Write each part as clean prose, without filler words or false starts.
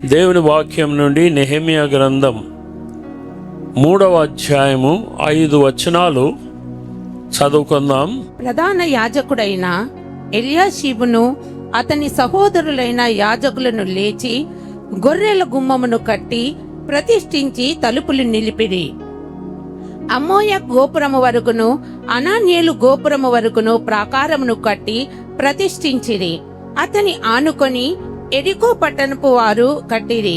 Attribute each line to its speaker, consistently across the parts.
Speaker 1: దేవుని వాక్యం నుండి నెహెమ్యా గ్రంథం 3వ అధ్యాయము 5 వచనాలు చదువుకుందాం.
Speaker 2: ప్రధాన యాజకుడైన ఎల్యాషీబును అతని సహోదరులైన యాజకులను లేచి గొర్రెల గుమ్మమును కట్టి ప్రతిష్ఠించి తలుపులు నిలిపిరి. అమ్మోయ గోపురము వరకును అనాన్యేలు గోపురము వరకును ప్రాకారమును కట్టి ప్రతిష్ఠించిరి. అతని ఆనుకొని ఎరికో పట్టణపు వారు కట్టిరి.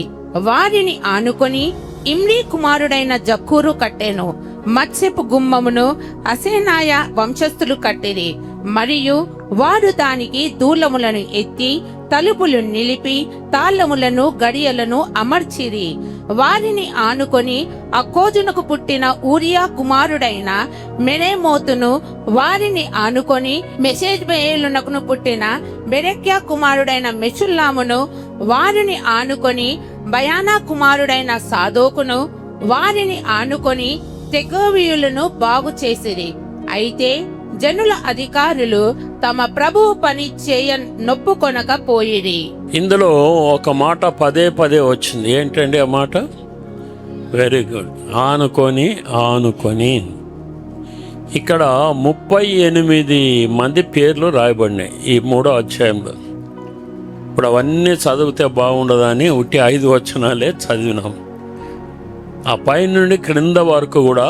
Speaker 2: వారిని ఆనుకొని ఇమ్రీ కుమారుడైన జక్కూరు కట్టెను. మత్స్యపు గుమ్మమును అసేనాయ వంశస్థులు కట్టిరి. మరియు వారు దానికి దూలములను ఎత్తి తలుపులు నిలిపి తాళములను గడియలను అమర్చిరి. వారిని ఆనుకొని అక్కోజునకు పుట్టిన ఊరియా కుమారుడైన మెరేమోతును, వారిని ఆనుకొని మెషేజ్బేలునకు పుట్టిన బెరెక్యా కుమారుడైన మెషుల్లామును, వారిని ఆనుకొని బయానా కుమారుడైన సాదోకును, వారిని ఆనుకొని తెకోవీయులను బాగు చేసిరి. అయితే జనుల అధికారులు తమ ప్రభువు పని చేయ నొప్పుకొనకపోయిరి.
Speaker 1: ఇందులో ఒక మాట పదే పదే వచ్చింది. ఏంటండి ఆ మాట? Very good. ఆనుకొని. ఇక్కడ 38 మంది పేర్లు రాయబడినాయి ఈ 3వ అధ్యాయంలో. ఇప్పుడు అవన్నీ చదివితే బాగుండదని ఉట్టి 5 వచనాలే చదివినాం. ఆ పై నుండి క్రింద వరకు కూడా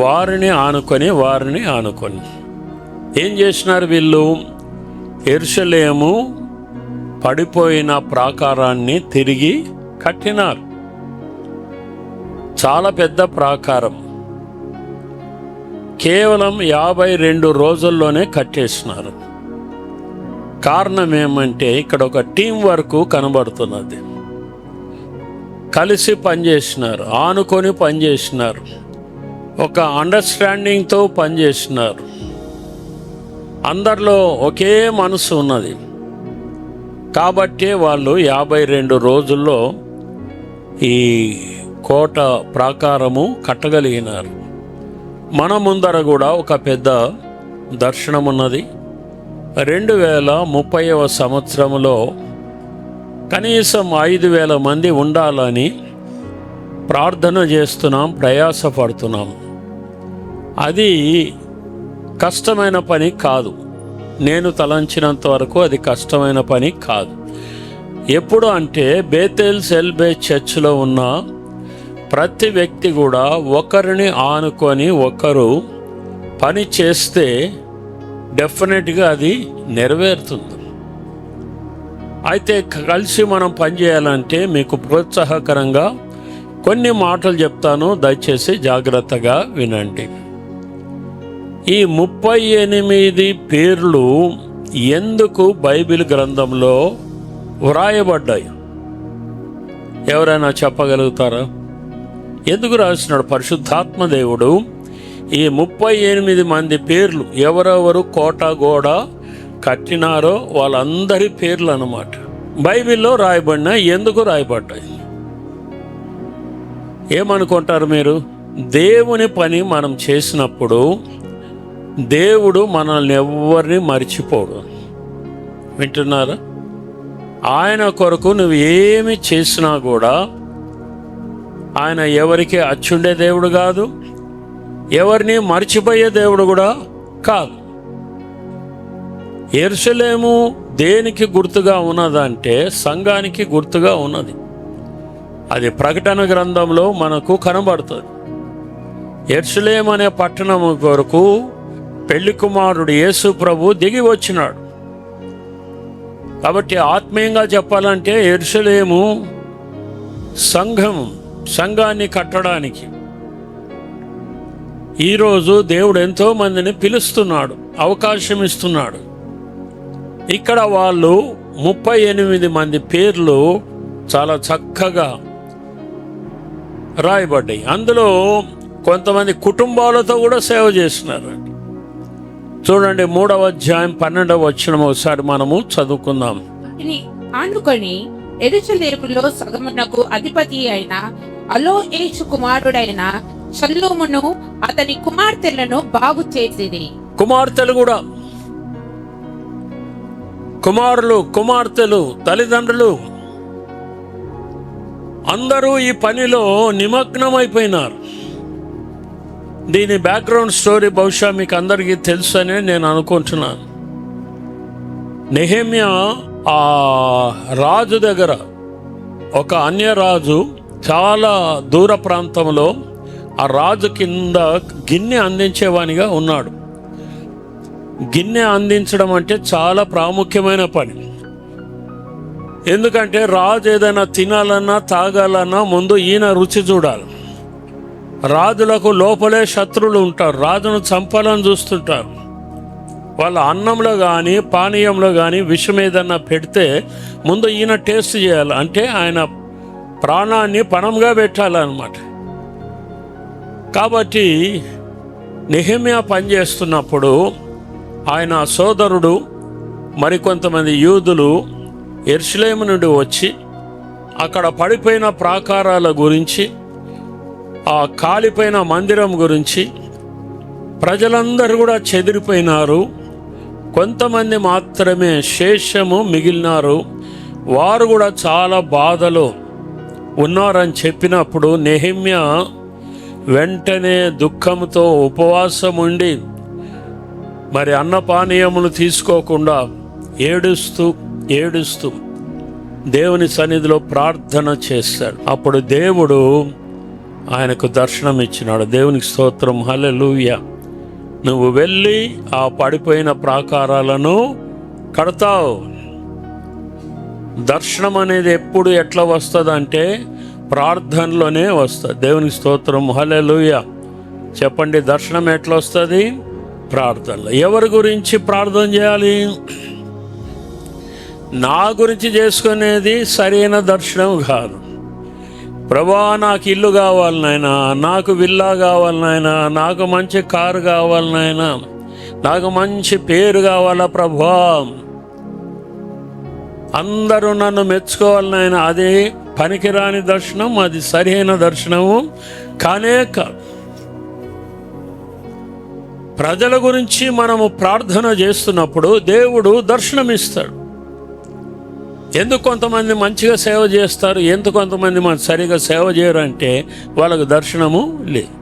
Speaker 1: వారిని ఆనుకొని ఏం చేసినారు వీళ్ళు? యెరూషలేము పడిపోయిన ప్రాకారాన్ని తిరిగి కట్టినారు. చాలా పెద్ద ప్రాకారం. కేవలం 52 రోజుల్లోనే కట్టేసినారు. కారణం ఏమంటే ఇక్కడ ఒక టీం వర్క్ కనబడుతున్నది. కలిసి పనిచేసినారు, ఆనుకొని పనిచేసినారు, ఒక అండర్స్టాండింగ్తో పనిచేసినారు. అందరిలో ఒకే మనసు ఉన్నది. కాబట్టి వాళ్ళు 52 రోజుల్లో ఈ కోట ప్రాకారము కట్టగలిగినారు. మన ముందర కూడా ఒక పెద్ద దర్శనం ఉన్నది. 2030వ సంవత్సరంలో కనీసం 5,000 మంది ఉండాలని ప్రార్థన చేస్తున్నాం, ప్రయాసపడుతున్నాం. అది కష్టమైన పని కాదు. నేను తలంచినంత వరకు అది కష్టమైన పని కాదు. ఎప్పుడు అంటే బేతేల్ సెల్బే చర్చ్లో ఉన్న ప్రతి వ్యక్తి కూడా ఒకరిని ఆనుకొని ఒకరు పని చేస్తే డెఫినెట్గా అది నెరవేరుతుంది. అయితే కలిసి మనం పనిచేయాలంటే మీకు ప్రోత్సాహకరంగా కొన్ని మాటలు చెప్తాను, దయచేసి జాగ్రత్తగా వినండి. ఈ 38 పేర్లు ఎందుకు బైబిల్ గ్రంథంలో వ్రాయబడ్డాయి? ఎవరైనా చెప్పగలుగుతారా? ఎందుకు రాసినాడు పరిశుద్ధాత్మ దేవుడు ఈ 38 మంది పేర్లు? ఎవరెవరు కోట గోడ కట్టినారో వాళ్ళందరి పేర్లు అన్నమాట బైబిల్లో రాయబడినాయి. ఎందుకు రాయబడ్డాయి? ఏమనుకుంటారు మీరు? దేవుని పని మనం చేసినప్పుడు దేవుడు మనల్ని ఎవరిని మర్చిపోడు. వింటున్నారా? ఆయన కొరకు నువ్వు ఏమి చేసినా కూడా ఆయన ఎవరికి అచ్చుండే దేవుడు కాదు, ఎవరిని మర్చిపోయే దేవుడు కూడా కాదు. యెరూషలేము దేనికి గుర్తుగా ఉన్నదంటే సంఘానికి గుర్తుగా ఉన్నది. అది ప్రకటన గ్రంథంలో మనకు కనబడుతుంది. యెరూషలేము అనే పట్టణము కొరకు పెళ్లి కుమారుడు యేసు ప్రభు దిగి వచ్చినాడు. కాబట్టి ఆత్మీయంగా చెప్పాలంటే యెరూషలేము సంఘాన్ని కట్టడానికి ఈరోజు దేవుడు ఎంతో మందిని పిలుస్తున్నాడు, అవకాశం ఇస్తున్నాడు. ఇక్కడ వాళ్ళు 38 మంది పేర్లు చాలా చక్కగా రాయబడ్డాయి. అందులో కొంతమంది కుటుంబాలతో కూడా సేవ చేస్తున్నారు. చూడండి 3వ అధ్యాయం 12వ వచనం ఒకసారి మనము చదువుకుందాం.
Speaker 2: ఆనుకొని యెరూషలేములో సగమునకు అధిపతి అయిన అలోయేషు కుమారుడైన షల్లూమును అతని కుమార్తెలను బాగు చేసిరి.
Speaker 1: కుమార్తెలు కూడా, కుమారులు కుమార్తెలు తల్లిదండ్రులు అందరూ ఈ పనిలో నిమగ్నమైపోయినారు. దీని బ్యాక్గ్రౌండ్ స్టోరీ బహుశా మీకు అందరికీ తెలుసు అని నేను అనుకుంటున్నాను. నెహెమ్యా ఆ రాజు దగ్గర, ఒక అన్యరాజు చాలా దూర ప్రాంతంలో ఆ రాజు కింద గిన్నె అందించేవానిగా ఉన్నాడు. గిన్నె అందించడం అంటే చాలా ప్రాముఖ్యమైన పని. ఎందుకంటే రాజు ఏదైనా తినాలన్నా తాగాలన్నా ముందు ఈయన రుచి చూడాలి. రాజులకు లోపలే శత్రువులు ఉంటారు, రాజును చంపాలని చూస్తుంటారు. వాళ్ళ అన్నంలో కానీ పానీయంలో కానీ విషం ఏదన్నా పెడితే ముందు ఈయన టేస్ట్ చేయాలి, అంటే ఆయన ప్రాణాన్ని పణంగా పెట్టాలన్నమాట. కాబట్టి నెహెమ్యా పనిచేస్తున్నప్పుడు ఆయన సోదరుడు మరికొంతమంది యూదులు యెరూషలేము నుండి వచ్చి అక్కడ పడిపోయిన ప్రాకారాల గురించి, ఆ కాలిపోయిన మందిరం గురించి, ప్రజలందరూ కూడా చెదిరిపోయినారు, కొంతమంది మాత్రమే శేషము మిగిలినారు, వారు కూడా చాలా బాధలో ఉన్నారని చెప్పినప్పుడు నెహెమ్యా వెంటనే దుఃఖంతో ఉపవాసం ఉండి మరి అన్నపానీయములు తీసుకోకుండా ఏడుస్తూ దేవుని సన్నిధిలో ప్రార్థన చేశాడు. అప్పుడు దేవుడు ఆయనకు దర్శనం ఇచ్చినాడు. దేవునికి స్తోత్రం, హల్లెలూయా. నువ్వు వెళ్ళి ఆ పడిపోయిన ప్రాకారాలను కడతావు. దర్శనం అనేది ఎప్పుడు ఎట్లా వస్తుంది అంటే ప్రార్థనలోనే వస్తుంది. దేవునికి స్తోత్రం, హల్లెలూయా. చెప్పండి, దర్శనం ఎట్లా వస్తుంది? ప్రార్థనలో. ఎవరి గురించి ప్రార్థన చేయాలి? నా గురించి చేసుకునేది సరైన దర్శనం కాదు. ప్రభా, నాకు ఇల్లు కావాలి నాయనా, నాకు విల్లా కావాలి నాయనా, నాకు మంచి కారు కావాలి నాయనా, నాకు మంచి పేరు కావాలా ప్రభా, అందరూ నన్ను మెచ్చుకోవాలి నాయనా. అదే పనికిరాని దర్శనం, అది సరైన దర్శనము కానే కాదు. ప్రజల గురించి మనము ప్రార్థన చేస్తున్నప్పుడు దేవుడు దర్శనమిస్తాడు. ఎందుకు కొంతమంది మంచిగా సేవ చేస్తారు, ఎందుకు కొంతమంది మనం సరిగా సేవ చేయరు అంటే వాళ్ళకు దర్శనము లేదు.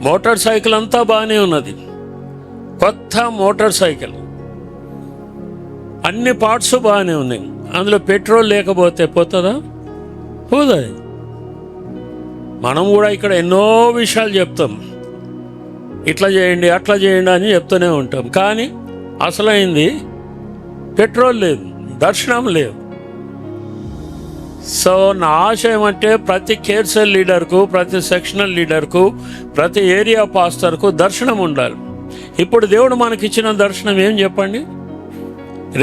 Speaker 1: మోటార్ సైకిల్ అంతా బాగానే ఉన్నది, కొత్త మోటార్ సైకిల్, అన్ని పార్ట్స్ బాగానే ఉన్నాయి, అందులో పెట్రోల్ లేకపోతే పోతుందా? పోతుంది. మనం కూడా ఇక్కడ ఎన్నో విషయాలు చెప్తాం, ఇట్లా చేయండి అట్లా చేయండి అని చెప్తూనే ఉంటాం, కానీ అసలైంది పెట్రోల్ లేదు, దర్శనం లేదు. సో నా ఆశ ఏమంటే ప్రతి కేర్సెల్ లీడర్కు, ప్రతి సెక్షనల్ లీడర్కు, ప్రతి ఏరియా పాస్టర్కు దర్శనం ఉండాలి. ఇప్పుడు దేవుడు మనకిచ్చిన దర్శనం ఏం చెప్పండి?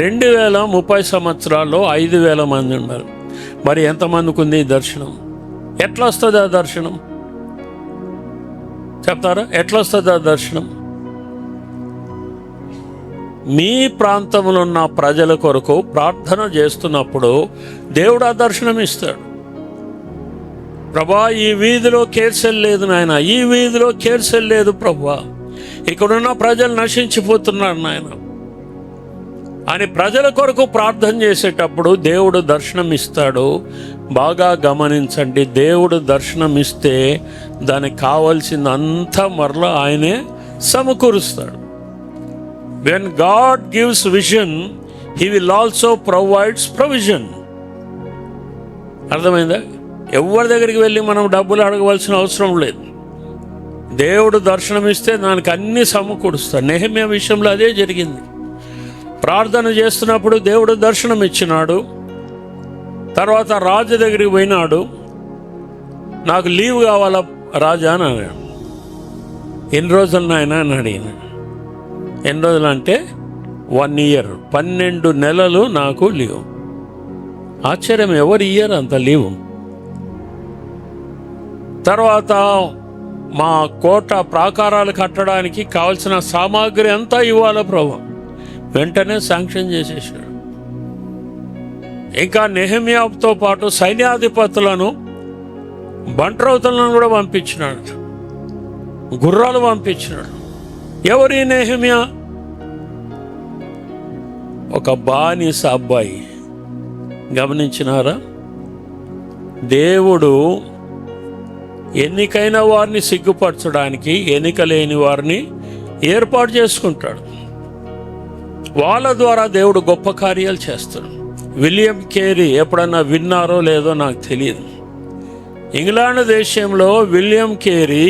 Speaker 1: 2030 సంవత్సరాల్లో 5,000 మంది ఉన్నారు. మరి ఎంతమందికి ఉంది ఈ దర్శనం? ఎట్లా వస్తుంది ఆ దర్శనం? చెప్తారా? ఎట్లా వస్తుంది ఆ దర్శనం? మీ ప్రాంతంలో ఉన్న ప్రజల కొరకు ప్రార్థన చేస్తున్నప్పుడు దేవుడు ఆ దర్శనం ఇస్తాడు. ప్రభా, ఈ వీధిలో కేర్సెల్ లేదు నాయన, ఈ వీధిలో కేర్సెల్ లేదు ప్రభా, ఇక్కడున్న ప్రజలు నశించిపోతున్నారు నాయన అని ప్రజల కొరకు ప్రార్థన చేసేటప్పుడు దేవుడు దర్శనం ఇస్తాడు. బాగా గమనించండి, దేవుడు దర్శనం ఇస్తే దానికి కావాల్సిందంతా మరలా ఆయనే సమకూరుస్తాడు. When God gives vision, He will also provides provision. అర్థమైందా? ఎవరి దగ్గరికి వెళ్ళి మనం డబ్బులు అడగవలసిన అవసరం లేదు. దేవుడు దర్శనం ఇస్తే దానికి అన్ని సమకూరుస్తాడు. నెహెమ్యా విషయంలో అదే జరిగింది. ప్రార్థన చేస్తున్నప్పుడు దేవుడు దర్శనం ఇచ్చినాడు. తర్వాత రాజు దగ్గరికి పోయినాడు. నాకు లీవ్ కావాలా రాజా అని అన్నాడు. ఎన్ని రోజులు నాయన అని అడిగిన. ఎన్ని రోజులు అంటే 1 year, 12 నెలలు నాకు లీవ్. ఆశ్చర్యం, ఎవరు ఇయ్యరు అంత లీవ్. తర్వాత మా కోట ప్రాకారాలు కట్టడానికి కావలసిన సామాగ్రి అంతా ఇవ్వాలి ప్రభు. వెంటనే శాంక్షన్ చేసేసాడు. ఇంకా నెహెమ్యాతో పాటు సైన్యాధిపతులను, బంట్రౌతులను కూడా పంపించినాడు, గుర్రాలు పంపించినాడు. ఎవరి నెహెమ్యా? ఒక బానిస అబ్బాయి. గమనించినారా? దేవుడు ఎన్నికైన వారిని సిగ్గుపరచడానికి ఎన్నిక లేని వారిని ఏర్పాటు చేసుకుంటాడు. వాళ్ళ ద్వారా దేవుడు గొప్ప కార్యాలు చేస్తాడు. విలియం కేరీ ఎప్పుడన్నా విన్నారో లేదో నాకు తెలియదు. ఇంగ్లాండ్ దేశంలో విలియం కేరీ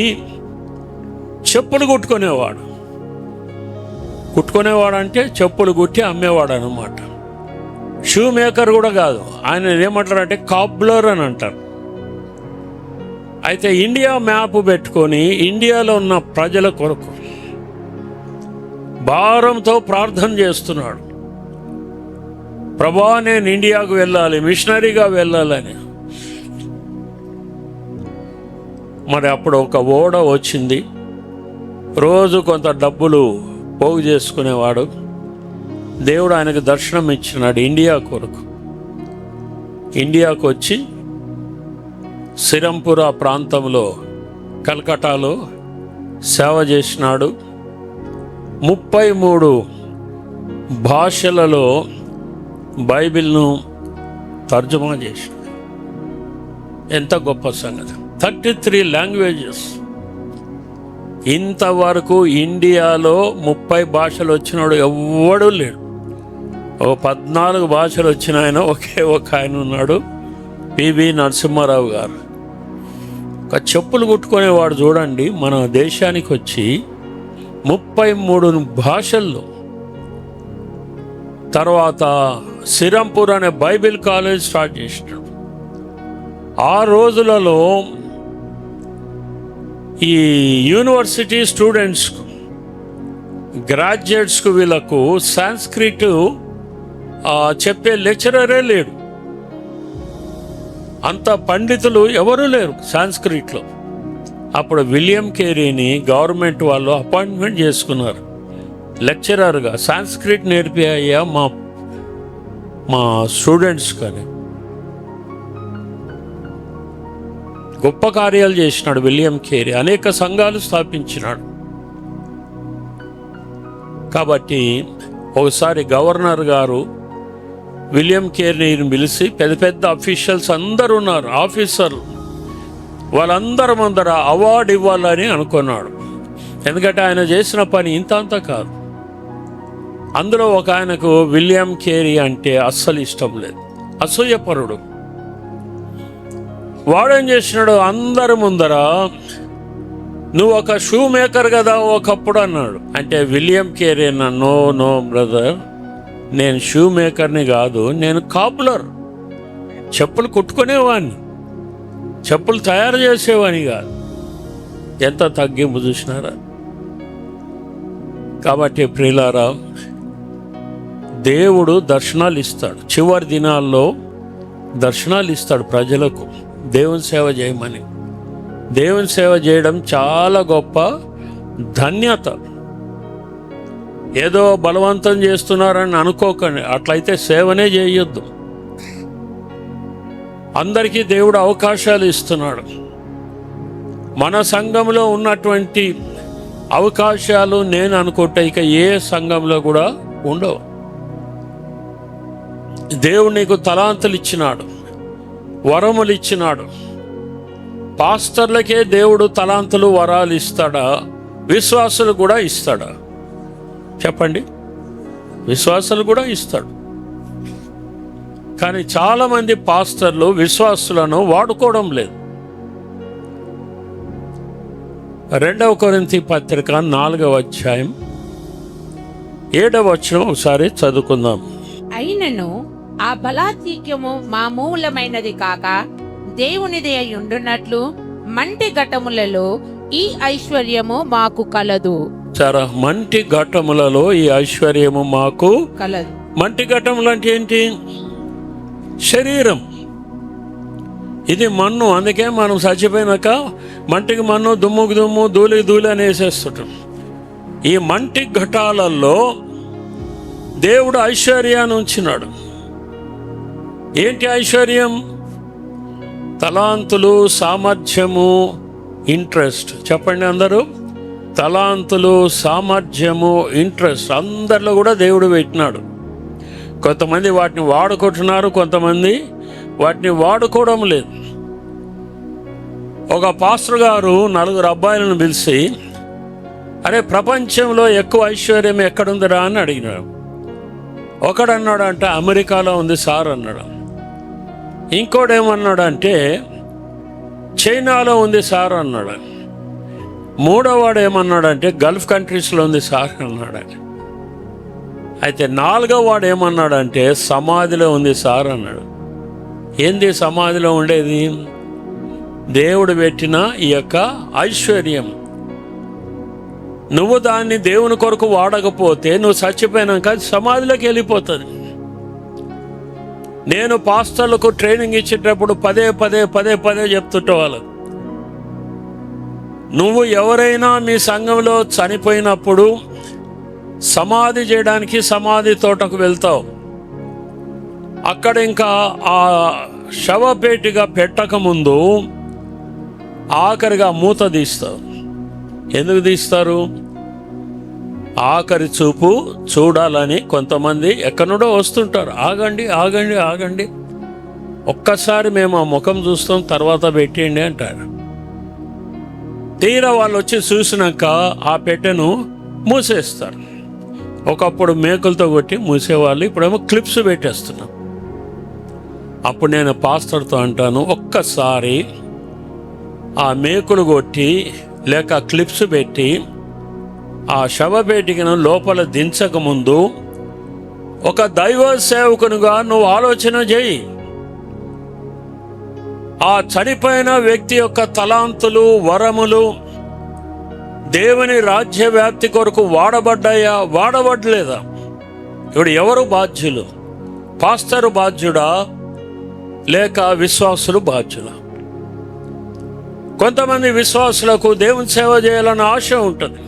Speaker 1: చెప్పులు కుట్టుకునేవాడు అంటే చెప్పులు కుట్టి అమ్మేవాడు అనమాట. షూ మేకర్ కూడా కాదు, ఆయన ఏమంటారంటే కాబ్లర్ అని అంటారు. అయితే ఇండియా మ్యాప్ పెట్టుకొని ఇండియాలో ఉన్న ప్రజల కొరకు భారంతో ప్రార్థన చేస్తున్నాడు. ప్రభా, నేను ఇండియాకు వెళ్ళాలి, మిషనరీగా వెళ్ళాలని. మరి అప్పుడు ఒక ఓడ వచ్చింది. రోజు కొంత డబ్బులు పోగు చేసుకునేవాడు. దేవుడు ఆయనకు దర్శనం ఇచ్చినాడు ఇండియా కొరకు. ఇండియాకు వచ్చి సిరంపుర ప్రాంతంలో కలకటాలో సేవ చేసినాడు. 33 భాషలలో బైబిల్ను తర్జుమా చేసినాడు. ఎంత గొప్ప సంగతి! 33 లాంగ్వేజెస్. ఇంతవరకు ఇండియాలో 30 భాషలు వచ్చినాడు ఎవ్వడూ లేడు. 14 భాషలు వచ్చిన ఆయన ఒక ఆయన ఉన్నాడు, పివి నరసింహారావు గారు. ఒక చెప్పులు కుట్టుకునేవాడు చూడండి, మన దేశానికి వచ్చి 33 భాషల్లో. తర్వాత సిరంపూర్ అనే బైబిల్ కాలేజ్ స్టార్ట్ చేసినాడు. ఆ రోజులలో ఈ యూనివర్సిటీ స్టూడెంట్స్కు, గ్రాడ్యుయేట్స్కు, వీళ్ళకు సాంస్క్రిట్ చెప్పే లెక్చరరే లేడు. అంత పండితులు ఎవరూ లేరు సాంస్క్రిట్లో. అప్పుడు విలియం కేరీని గవర్నమెంట్ వాళ్ళు అపాయింట్మెంట్ చేసుకున్నారు లెక్చరర్గా. సాంస్క్రిట్ నేర్పి అయ్యా మా స్టూడెంట్స్. కానీ గొప్ప కార్యాలు చేసినాడు విలియం కేరీ. అనేక సంఘాలు స్థాపించినాడు. కాబట్టి ఒకసారి గవర్నర్ గారు విలియం కేరీని పిలిచి, పెద్ద పెద్ద అఫీషియల్స్ అందరూ ఉన్నారు, ఆఫీసర్లు, వాళ్ళందరి ముందర అవార్డు ఇవ్వాలని అనుకున్నాడు. ఎందుకంటే ఆయన చేసిన పని ఇంత అంత కాదు. అందులో ఒక ఆయనకు విలియం కేరీ అంటే అస్సలు ఇష్టం లేదు, అసూయపరుడు. వాడేం చేసినాడు, అందరి ముందర నువ్వు ఒక షూ మేకర్ కదా ఒకప్పుడు అన్నాడు. అంటే విలియం కేరీ అన్న, నో బ్రదర్, నేను షూ మేకర్ని కాదు, నేను కాపులర్, చెప్పులు కుట్టుకునేవాడిని, చెప్పులు తయారు చేసేవాడిని కాదు. ఎంత తగ్గింపు చూసినారా! కాబట్టి ప్రియులారా, దేవుడు దర్శనాలు ఇస్తాడు. చివరి దినాల్లో దర్శనాలు ఇస్తాడు ప్రజలకు, దేవుని సేవ చేయమని. దేవుని సేవ చేయడం చాలా గొప్ప ధన్యత. ఏదో బలవంతం చేస్తున్నారని అనుకోకండి, అట్లయితే సేవనే చేయొద్దు. అందరికీ దేవుడు అవకాశాలు ఇస్తున్నాడు. మన సంఘంలో ఉన్నటువంటి అవకాశాలు నేను అనుకుంటే ఇక ఏ సంఘంలో కూడా ఉండవు. దేవుడు నీకు తలాంతులు ఇచ్చినాడు, వరములు ఇచ్చినాడు. పాస్టర్లకే దేవుడు తలాంతులు, వరాలు ఇస్తాడా? విశ్వాసులు కూడా ఇస్తాడా? చెప్పండి. విశ్వాసులు కూడా ఇస్తాడు. కానీ చాలామంది పాస్టర్లు విశ్వాసులను వాడుకోవడం లేదు. 2 కొరింథీ పత్రిక 4వ అధ్యాయం 7వ వచనం ఒకసారి చదువుకుందాం.
Speaker 2: అయినను ఆ బలాధిక్యము మామూలమైనది కాక దేవునిదే అయి ఉండునట్లు మంటి ఘటములలో ఈ ఐశ్వర్యము మాకు కలదు.
Speaker 1: సరే, మంటి ఘటములలో ఈ ఐశ్వర్యము మాకు
Speaker 2: కలదు.
Speaker 1: మంటి ఘటములు అంటే ఏంటి? శరీరం. ఇది మన్ను. అందుకే మనం చచ్చిపోయినాక మంటికి మన్ను, దుమ్ముకి దుమ్ము, ధూళికి ధూళి అని వేసేస్తుంటాం. ఈ మంటి ఘటాలలో దేవుడు ఐశ్వర్యాన్ని ఉంచినాడు. ఏంటి ఐశ్వర్యం? తలాంతులు, సామర్థ్యము, ఇంట్రెస్ట్. చెప్పండి అందరూ. తలాంతులు, సామర్థ్యము, ఇంట్రెస్ట్ అందరిలో కూడా దేవుడు పెట్టినాడు. కొంతమంది వాటిని వాడుకుంటున్నారు, కొంతమంది వాటిని వాడుకోవడం లేదు. ఒక పాస్టర్ గారు 4 అబ్బాయిలను పిలిచి, అరే ప్రపంచంలో ఎక్కువ ఐశ్వర్యం ఎక్కడుందిరా అని అడిగినాడు. ఒకడన్నాడంటే అమెరికాలో ఉంది సార్ అన్నాడు. ఇంకోడేమన్నాడంటే చైనాలో ఉంది సార్ అన్నాడు. మూడోవాడు ఏమన్నాడంటే గల్ఫ్ కంట్రీస్లో ఉంది సార్ అన్నాడు. అయితే 4వ వాడు ఏమన్నాడంటే సమాధిలో ఉంది సార్ అన్నాడు. ఏంది సమాధిలో ఉండేది? దేవుడు పెట్టిన ఈ యొక్క ఐశ్వర్యం. నువ్వు దాన్ని దేవుని కొరకు వాడకపోతే నువ్వు చచ్చిపోయినాక సమాధిలోకి వెళ్ళిపోతుంది. నేను పాస్టర్లకు ట్రైనింగ్ ఇచ్చేటప్పుడు పదే చెప్తుంటే వాళ్ళకు, నువ్వు ఎవరైనా మీ సంఘంలో చనిపోయినప్పుడు సమాధి చేయడానికి సమాధి తోటకు వెళ్తావు. అక్కడ ఇంకా ఆ శవపేటిగా పెట్టకముందు ఆఖరిగా మూత తీస్తారు. ఎందుకు తీస్తారు? ఆఖరి చూపు చూడాలని కొంతమంది ఎక్కడో వస్తుంటారు. ఆగండి, ఒక్కసారి మేము ఆ ముఖం చూస్తాం, తర్వాత పెట్టేయండి అంటారు. తీరా వాళ్ళు వచ్చి చూసినాక ఆ పెట్టెను మూసేస్తారు. ఒకప్పుడు మేకులతో కొట్టి మూసేవాళ్ళు, ఇప్పుడేమో క్లిప్స్ పెట్టేస్తున్నాం. అప్పుడు నేను పాస్టర్తో అంటాను, ఒక్కసారి ఆ మేకులు కొట్టి లేక క్లిప్స్ పెట్టి ఆ శవపేటికను లోపల దించకముందు ఒక దైవ సేవకునిగా నువ్వు ఆలోచన చేయి. ఆ చనిపోయిన వ్యక్తి యొక్క తలాంతులు, వరములు దేవుని రాజ్య వ్యాప్తి కొరకు వాడబడ్డాయా, వాడబడలేదా? ఇప్పుడు ఎవరు బాధ్యులు? పాస్టరు బాధ్యుడా లేక విశ్వాసులు బాధ్యులా? కొంతమంది విశ్వాసులకు దేవుని సేవ చేయాలని ఆశ ఉంటుంది,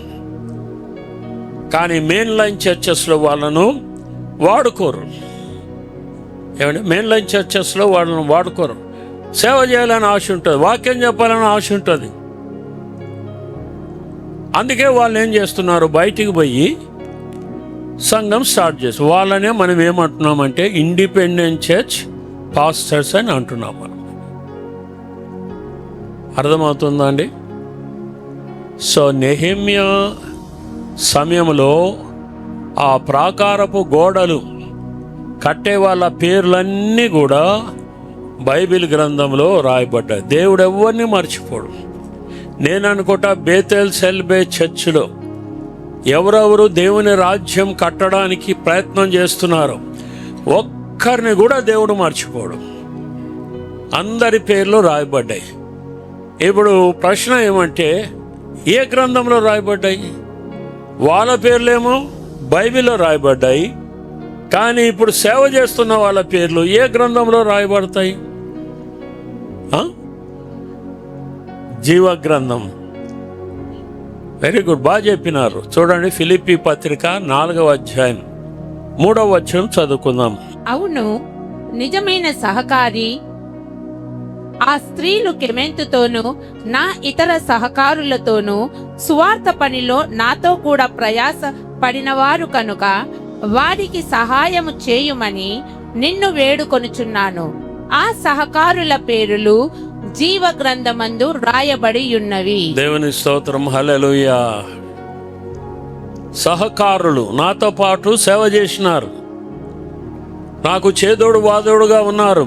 Speaker 1: కానీ మెయిన్ లైన్ చర్చెస్లో వాళ్ళను వాడుకోరు. ఏమంటే మెయిన్ లైన్ చర్చెస్లో వాళ్ళను వాడుకోరు. సేవ చేయాలని ఆశ ఉంటుంది, వాక్యం చెప్పాలని ఆశ ఉంటుంది. అందుకే వాళ్ళు ఏం చేస్తున్నారు, బయటికి పోయి సంఘం స్టార్ట్ చేసి వాళ్ళనే మనం ఏమంటున్నామంటే ఇండిపెండెంట్ చర్చ్ పాస్టర్స్ అని అంటున్నాం. మనం అర్థమవుతుందా అండి? సో నెహెమ్యా సమయంలో ఆ ప్రాకారపు గోడలు కట్టే వాళ్ళ పేర్లన్నీ కూడా బైబిల్ గ్రంథంలో రాయబడ్డాయి. దేవుడు ఎవరిని మర్చిపోడు. నేను అనుకుంటా బేతెల్ సెల్బే చర్చిలో ఎవరెవరు దేవుని రాజ్యం కట్టడానికి ప్రయత్నం చేస్తున్నారు ఒక్కరిని కూడా దేవుడు మర్చిపోడు. అందరి పేర్లు రాయబడ్డాయి. ఇప్పుడు ప్రశ్న ఏమంటే, ఏ గ్రంథంలో రాయబడ్డాయి? వాళ్ళ పేర్లేమో బైబిల్లో రాయబడ్డాయి, కానీ ఇప్పుడు సేవ చేస్తున్న వాళ్ళ పేర్లు ఏ గ్రంథంలో రాయబడతాయి? జీవ గ్రంథం. వెరీ గుడ్, బాగా చెప్పినారు. చూడండి, ఫిలిప్పీ పత్రిక 4వ అధ్యాయం 3వ వచనం చదువుకుందాం.
Speaker 2: అవును, నిజమైన సహకారి ఆ స్త్రీలు కెమెంతుతోనూ నా ఇతర సహకారులతోనూ సువార్త పనిలో నాతో కూడా ప్రయాస పడినవారు కనుక వారికి సహాయము చేయుమని నిన్ను వేడుకొనుచున్నాను. ఆ సహకారుల పేరులు జీవ గ్రంథమందు రాయబడి ఉన్నవి. దేవుని
Speaker 1: స్తోత్రం, హల్లెలూయా. సహకారులు నాతో పాటు సేవ చేసినారు, నాకు చేదోడు వాదోడుగా ఉన్నారు.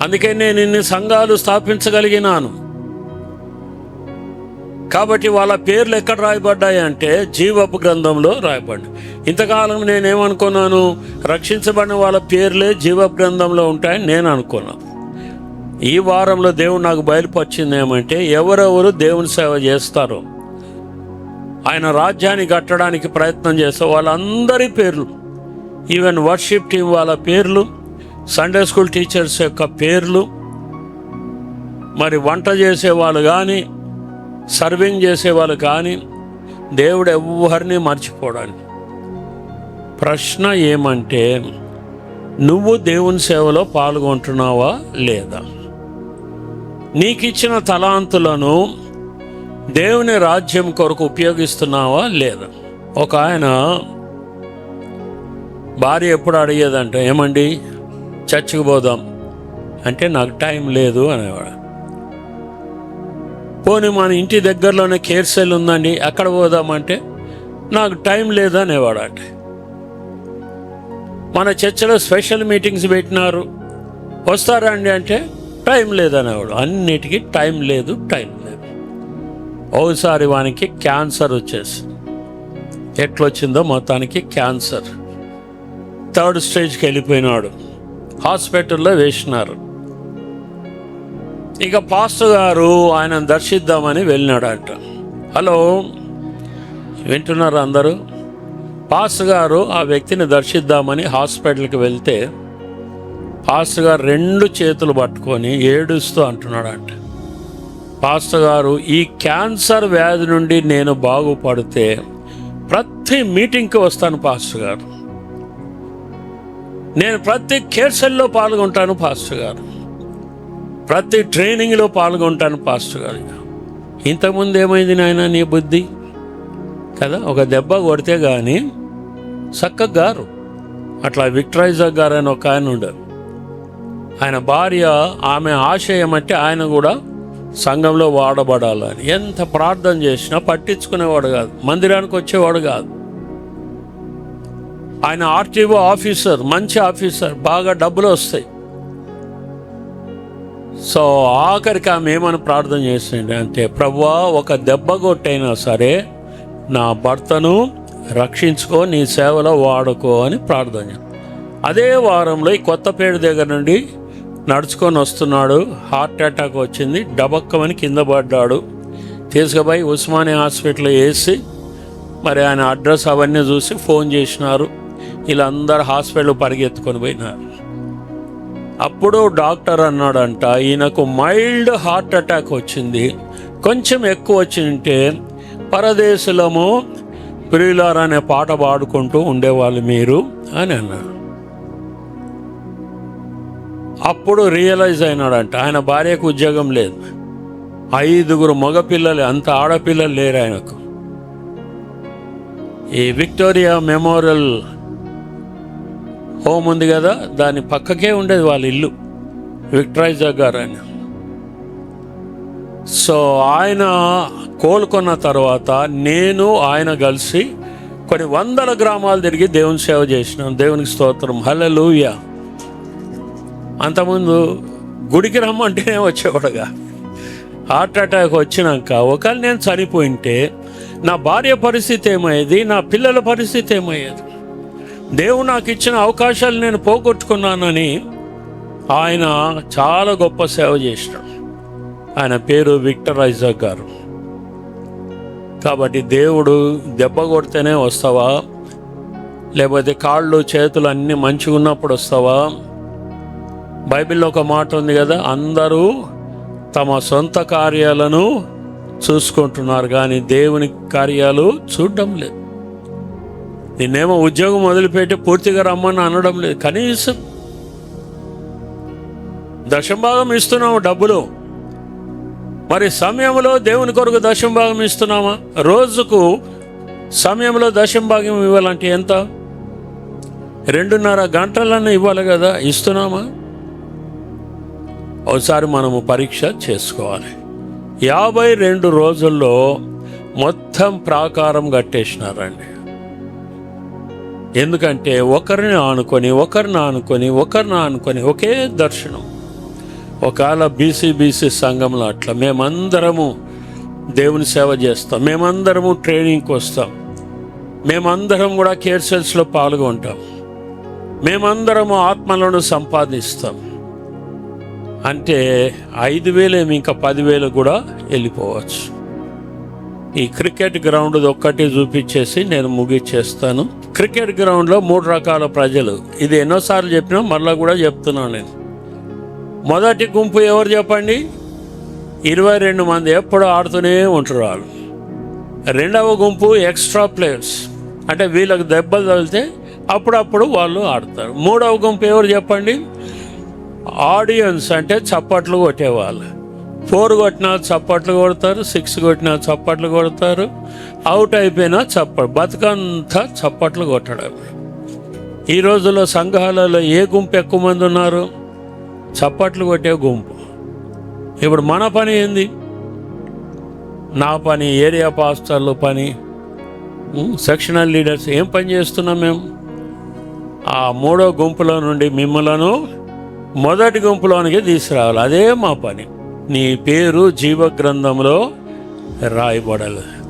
Speaker 1: అందుకే నేను ఇన్ని సంఘాలు స్థాపించగలిగినాను. కాబట్టి వాళ్ళ పేర్లు ఎక్కడ రాయబడ్డాయి అంటే జీవపు గ్రంథంలో రాయబడ్డాయి. ఇంతకాలం నేనేమనుకున్నాను, రక్షించబడిన వాళ్ళ పేర్లే జీవపు గ్రంథంలో ఉంటాయని నేను అనుకున్నాను. ఈ వారంలో దేవుడు నాకు బయలుపరిచింది ఏమంటే, ఎవరెవరు దేవుని సేవ చేస్తారో, ఆయన రాజ్యాన్ని కట్టడానికి ప్రయత్నం చేస్తే వాళ్ళందరి పేర్లు, ఈవెన్ వర్షిప్ టీం వాళ్ళ పేర్లు, సండే స్కూల్ టీచర్స్ యొక్క పేర్లు, మరి వంట చేసేవాళ్ళు కానీ సర్వింగ్ చేసేవాళ్ళు కానీ, దేవుడు ఎవరిని మర్చిపోవడానికి. ప్రశ్న ఏమంటే, నువ్వు దేవుని సేవలో పాల్గొంటున్నావా లేదా? నీకిచ్చిన తలాంతులను దేవుని రాజ్యం కొరకు ఉపయోగిస్తున్నావా లేదా? ఒక ఆయన భార్య ఎప్పుడు అడిగేదంట, ఏమండి చర్చికి పోదాం అంటే నాకు టైం లేదు అనేవాడు. పోనీ మన ఇంటి దగ్గరలోనే కేర్ సెల్ ఉందండి, అక్కడ పోదామంటే నాకు టైం లేదనేవాడట. మన చర్చలో స్పెషల్ మీటింగ్స్ పెట్టినారు, వస్తారా అండి అంటే టైం లేదనేవాడు. అన్నిటికీ టైం లేదు. ఒకసారి వానికి క్యాన్సర్ వచ్చేసి, ఎట్లొచ్చిందో మొత్తానికి క్యాన్సర్ 3rd స్టేజ్కి వెళ్ళిపోయినాడు. హాస్పిటల్లో వేసినారు. ఇక పాస్టర్ గారు ఆయనను దర్శిద్దామని వెళ్ళినాడట. హలో, వింటున్నారు అందరూ? పాస్టర్ గారు ఆ వ్యక్తిని దర్శిద్దామని హాస్పిటల్కి వెళ్తే పాస్టర్ గారు 2 చేతులు పట్టుకొని ఏడుస్తూ అంటున్నాడంట, పాస్టర్ గారు, ఈ క్యాన్సర్ వ్యాధి నుండి నేను బాగుపడితే ప్రతి మీటింగ్కి వస్తాను పాస్టర్ గారు, నేను ప్రతి కేర్ సెల్లో పాల్గొంటాను పాస్టర్ గారు, ప్రతి ట్రైనింగ్లో పాల్గొంటాను పాస్టర్ గారు. ఇంతకుముందు ఏమైంది నాయన నీ బుద్ధి కదా? ఒక దెబ్బ కొడితే కానీ చక్కగా గారు. అట్లా విక్టరైజర్ గారు అని ఒక ఆయన ఉండరు. ఆయన భార్య, ఆమె ఆశయం అంటే ఆయన కూడా సంఘంలో వాడబడాలని. ఎంత ప్రార్థన చేసినా పట్టించుకునేవాడు కాదు, మందిరానికి వచ్చేవాడు కాదు. ఆయన ఆర్టీఓ ఆఫీసర్, మంచి ఆఫీసర్, బాగా డబ్బులు వస్తాయి. సో ఆఖరికి ఆమె ఏమని ప్రార్థన చేసింది అంటే, ప్రభువా, ఒక దెబ్బ కొట్టైనా సరే నా భర్తను రక్షించుకో, నీ సేవలో వాడుకో అని ప్రార్థన. అదే వారంలో ఈ కొత్తపేట దగ్గర నుండి నడుచుకొని వస్తున్నాడు, హార్ట్ అటాక్ వచ్చింది, డబక్కమని కింద పడ్డాడు. తీసుకుపోయి ఉస్మానియా హాస్పిటల్ వేసి, మరి ఆయన అడ్రస్ అవన్నీ చూసి ఫోన్ చేసినారు. వీళ్ళందరూ హాస్పిటల్ పరిగెత్తుకొని పోయినారు. అప్పుడు డాక్టర్ అన్నాడంట, ఈయనకు మైల్డ్ హార్ట్ అటాక్ వచ్చింది, కొంచెం ఎక్కువ వచ్చింటే పరదేశులము ప్రియులారా అనే పాట పాడుకుంటూ ఉండేవాళ్ళు మీరు అని అన్నాడు. అప్పుడు రియలైజ్ అయినాడంట, ఆయన భార్యకు ఉద్యోగం లేదు, 5 మగపిల్లలు, అంత ఆడపిల్లలు లేరు ఆయనకు. ఈ విక్టోరియా మెమోరియల్ హోమ్ ఉంది కదా, దాని పక్కకే ఉండేది వాళ్ళ ఇల్లు, విక్టరైజర్ గారు ఆయన. సో ఆయన కోలుకున్న తర్వాత నేను ఆయన కలిసి కొన్ని 100 గ్రామాలు తిరిగి దేవుని సేవ చేసినాం. దేవునికి స్తోత్రం, హల్లెలూయా. అంతకుముందు గుడికి రమ్మంటేనే వచ్చేవాడుగా. హార్ట్ అటాక్ వచ్చినాక ఒకవేళ నేను చనిపోయింటే నా భార్య పరిస్థితి ఏమయ్యేది, నా పిల్లల పరిస్థితి ఏమయ్యేది? దేవుడు నాకు ఇచ్చిన అవకాశాలు నేను పోగొట్టుకున్నానని ఆయన చాలా గొప్ప సేవ చేసినాడు. ఆయన పేరు విక్టరైజర్ గారు. కాబట్టి దేవుడు దెబ్బ కొడితేనే వస్తావా, లేకపోతే కాళ్ళు చేతులు అన్నీ మంచిగా ఉన్నప్పుడు వస్తావా? బైబిల్లో ఒక మాట ఉంది కదా, అందరూ తమ సొంత కార్యాలను చూసుకుంటున్నారు కానీ దేవుని కార్యాలు చూడడం లేదు. నిన్నేమో ఉద్యోగం మొదలుపెట్టి పూర్తిగా రమ్మని అనడం లేదు, కనీసం దశంభాగం ఇస్తున్నాము డబ్బులు. మరి సమయంలో దేవుని కొరకు దశంభాగం ఇస్తున్నామా? రోజుకు సమయంలో దశంభాగం ఇవ్వాలంటే ఎంత? 2.5 గంటలన్నా ఇవ్వాలి కదా, ఇస్తున్నామా? ఒకసారి మనము పరీక్ష చేసుకోవాలి. 52 రోజుల్లో మొత్తం ప్రాకారం కట్టేసినారండి. ఎందుకంటే ఒకరిని ఆనుకొని ఒకే దర్శనం. ఒకవేళ బీసీ సంఘంలో అట్లా మేమందరము దేవుని సేవ చేస్తాం, మేమందరము ట్రైనింగ్కి వస్తాం, మేమందరం కూడా కేర్ సెల్స్లో పాల్గొంటాం, మేమందరము ఆత్మలను సంపాదిస్తాం అంటే 5,000 ఏమి, ఇంకా 10,000 కూడా వెళ్ళిపోవచ్చు. ఈ క్రికెట్ గ్రౌండ్ ఒక్కటి చూపించేసి నేను ముగిచ్చేస్తాను. క్రికెట్ గ్రౌండ్లో 3 రకాల ప్రజలు. ఇది ఎన్నోసార్లు చెప్పినా మళ్ళీ కూడా చెప్తున్నాను నేను. మొదటి గుంపు ఎవరు చెప్పండి? 22 మంది ఎప్పుడు ఆడుతూనే ఉంటారు వాళ్ళు. రెండవ గుంపు ఎక్స్ట్రా ప్లేయర్స్, అంటే వీళ్ళకి దెబ్బలు తగిలితే అప్పుడప్పుడు వాళ్ళు ఆడతారు. మూడవ గుంపు ఎవరు చెప్పండి? ఆడియన్స్, అంటే చప్పట్లు కొట్టేవాళ్ళు. 4 కొట్టినా చప్పట్లు కొడతారు, 6 కొట్టినా చప్పట్లు కొడతారు, అవుట్ అయిపోయినా బతుకంతా చప్పట్లు కొట్టడం. ఈ రోజుల్లో సంఘాలలో ఏ గుంపు ఎక్కువ మంది ఉన్నారు? చప్పట్లు కొట్టే గుంపు. ఇప్పుడు మన పని ఏంది? నా పని, ఏరియా పాస్టర్లు పని, సెక్షనల్ లీడర్స్ ఏం పని చేస్తున్నాం మేము? ఆ మూడో గుంపులో నుండి మిమ్మలను మొదటి గుంపులోనికి తీసుకురావాలి. అదే మా పని. నీ పేరు జీవ గ్రంథంలో రాయబడాలి.